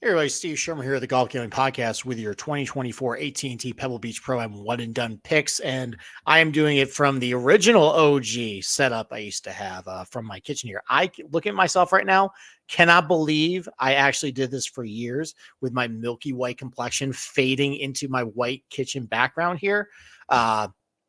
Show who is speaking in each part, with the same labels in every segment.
Speaker 1: Hey everybody, Steve Sherman here at the Golf Gambling Podcast with your 2024 AT&T Pebble Beach Pro-Am one and done picks, and I am doing it from the original OG setup I used to have from my kitchen here. I look at myself right now, cannot believe I actually did this for years with my milky white complexion fading into my white kitchen background here.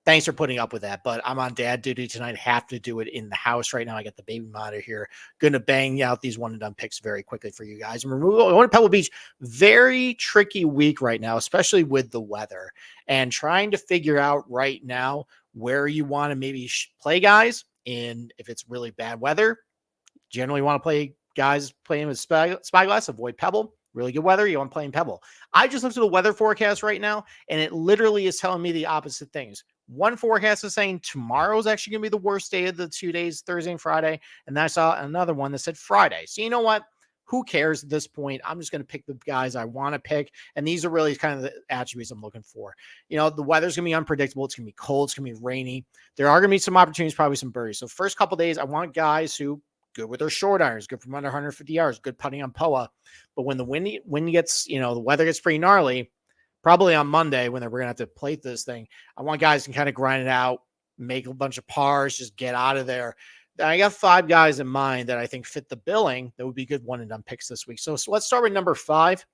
Speaker 1: Thanks for putting up with that, but I'm on dad duty tonight. Have to do it in the house right now. I got the baby monitor here. Going to bang out these one and done picks very quickly for you guys. And we're going to Pebble Beach. Very tricky week right now, especially with the weather and trying to figure out right now where you want to maybe play guys. And if it's really bad weather, generally want to play guys playing with Spyglass, avoid Pebble. Really good weather, you want to play in Pebble. I just looked at the weather forecast right now, and it literally is telling me the opposite things. One forecast is saying tomorrow is actually going to be the worst day of the 2 days, Thursday and Friday. And then I saw another one that said Friday. So you know what? Who cares at this point? I'm just going to pick the guys I want to pick. And these are really kind of the attributes I'm looking for. You know, the weather's going to be unpredictable. It's going to be cold. It's going to be rainy. There are going to be some opportunities, probably some birdies. So first couple days, I want guys who good with their short irons, good from under 150 yards, good putting on POA. But when the wind gets, the weather gets pretty gnarly, probably on Monday when we're going to have to plate this thing, I want guys who can kind of grind it out, make a bunch of pars, just get out of there. I got 5 guys in mind that I think fit the billing that would be good one and done picks this week. So let's start with number 5.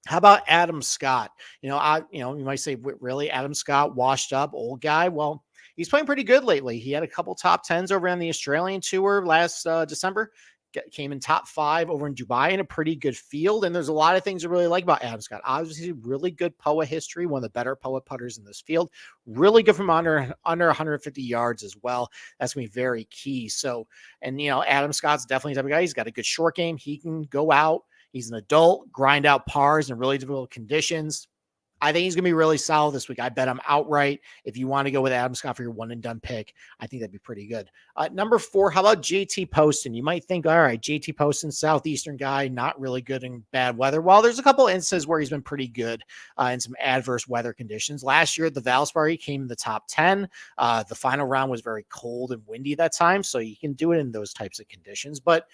Speaker 1: How about Adam Scott? You might say, really, Adam Scott, washed up, old guy? Well, he's playing pretty good lately. He had a couple top 10s over on the Australian tour last December. Came in top 5 over in Dubai in a pretty good field. And there's a lot of things I really like about Adam Scott. Obviously, really good POA history, one of the better POA putters in this field. Really good from under 150 yards as well. That's going to be very key. So, and, Adam Scott's definitely the type of guy. He's got a good short game. He can go out. He's an adult, grind out pars in really difficult conditions. I think he's going to be really solid this week. I bet him outright. If you want to go with Adam Scott for your one and done pick, I think that'd be pretty good. Number 4, how about JT Poston? You might think, all right, JT Poston, Southeastern guy, not really good in bad weather. Well, there's a couple instances where he's been pretty good in some adverse weather conditions. Last year at the Valspar, he came in the top 10. The final round was very cold and windy that time, so you can do it in those types of conditions. But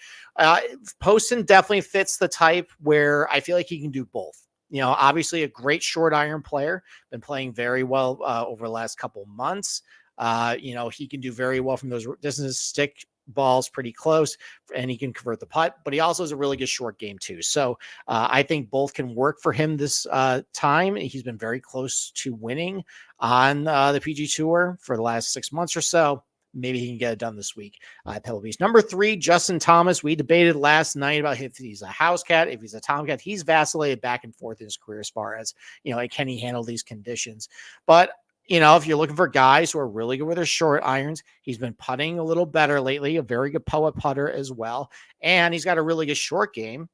Speaker 1: Poston definitely fits the type where I feel like he can do both. Obviously a great short iron player, been playing very well over the last couple months. He can do very well from those distances, stick balls pretty close, and he can convert the putt, but he also has a really good short game too. So I think both can work for him this time. He's been very close to winning on the PG Tour for the last 6 months or so. Maybe he can get it done this week at Pebble Beach. Number 3, Justin Thomas. We debated last night about if he's a house cat, if he's a tomcat. He's vacillated back and forth in his career as far as, can he handle these conditions? But, if you're looking for guys who are really good with their short irons, he's been putting a little better lately, a very good POA putter as well. And he's got a really good short game.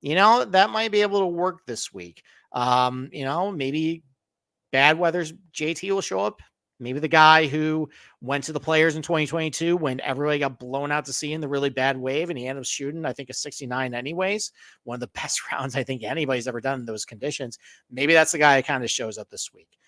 Speaker 1: That might be able to work this week. Maybe bad weather's JT will show up. Maybe the guy who went to the Players in 2022 when everybody got blown out to sea in the really bad wave, and he ended up shooting, I think, a 69 anyways. One of the best rounds I think anybody's ever done in those conditions. Maybe that's the guy that kind of shows up this week.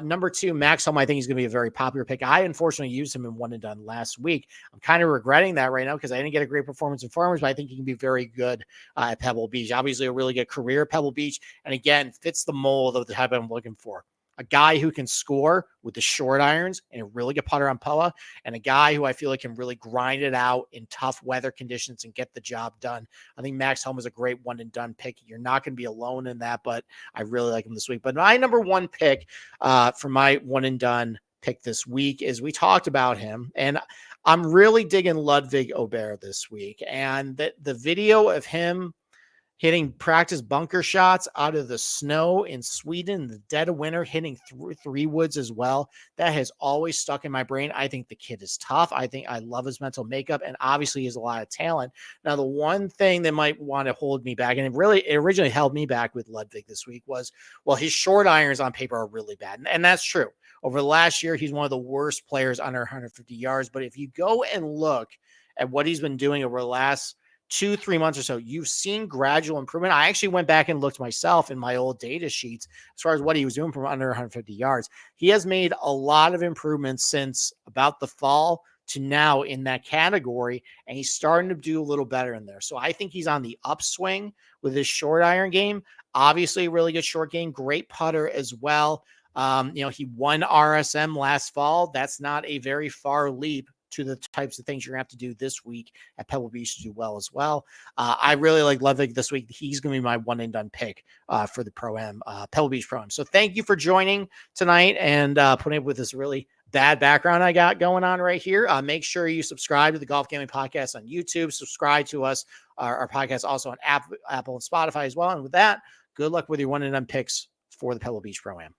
Speaker 1: Number 2, Max Homa. I think he's going to be a very popular pick. I unfortunately used him in one and done last week. I'm kind of regretting that right now because I didn't get a great performance in Farmers, but I think he can be very good at Pebble Beach. Obviously, a really good career at Pebble Beach, and again, fits the mold of the type I'm looking for. A guy who can score with the short irons and a really good putter on POA, and a guy who I feel like can really grind it out in tough weather conditions and get the job done. I think Max Homa is a great one and done pick. You're not going to be alone in that, but I really like him this week. But my number 1 pick for my one and done pick this week is, we talked about him, and I'm really digging Ludwig Aubert this week. And the video of him hitting practice bunker shots out of the snow in Sweden in the dead of winter, hitting 3 woods as well. That has always stuck in my brain. I think the kid is tough. I think I love his mental makeup, and obviously he has a lot of talent. Now, the one thing that might want to hold me back, and it originally held me back with Ludwig this week, was, well, his short irons on paper are really bad. And that's true. Over the last year, he's one of the worst players under 150 yards. But if you go and look at what he's been doing over the last 2-3 months or so, you've seen gradual improvement. I actually went back and looked myself in my old data sheets as far as what he was doing from under 150 yards. He has made a lot of improvements since about the fall to now in that category, and he's starting to do a little better in there. So I think he's on the upswing with his short iron game. Obviously, a really good short game, great putter as well. He won RSM last fall. That's not a very far leap to the types of things you're going to have to do this week at Pebble Beach to do well as well. I really like Ludwig this week. He's going to be my one and done pick for the Pro-Am, Pebble Beach Pro-Am. So thank you for joining tonight and putting up with this really bad background I got going on right here. Make sure you subscribe to the Golf Gambling Podcast on YouTube. Subscribe to us, our podcast also on Apple and Spotify as well. And with that, good luck with your one and done picks for the Pebble Beach Pro-Am.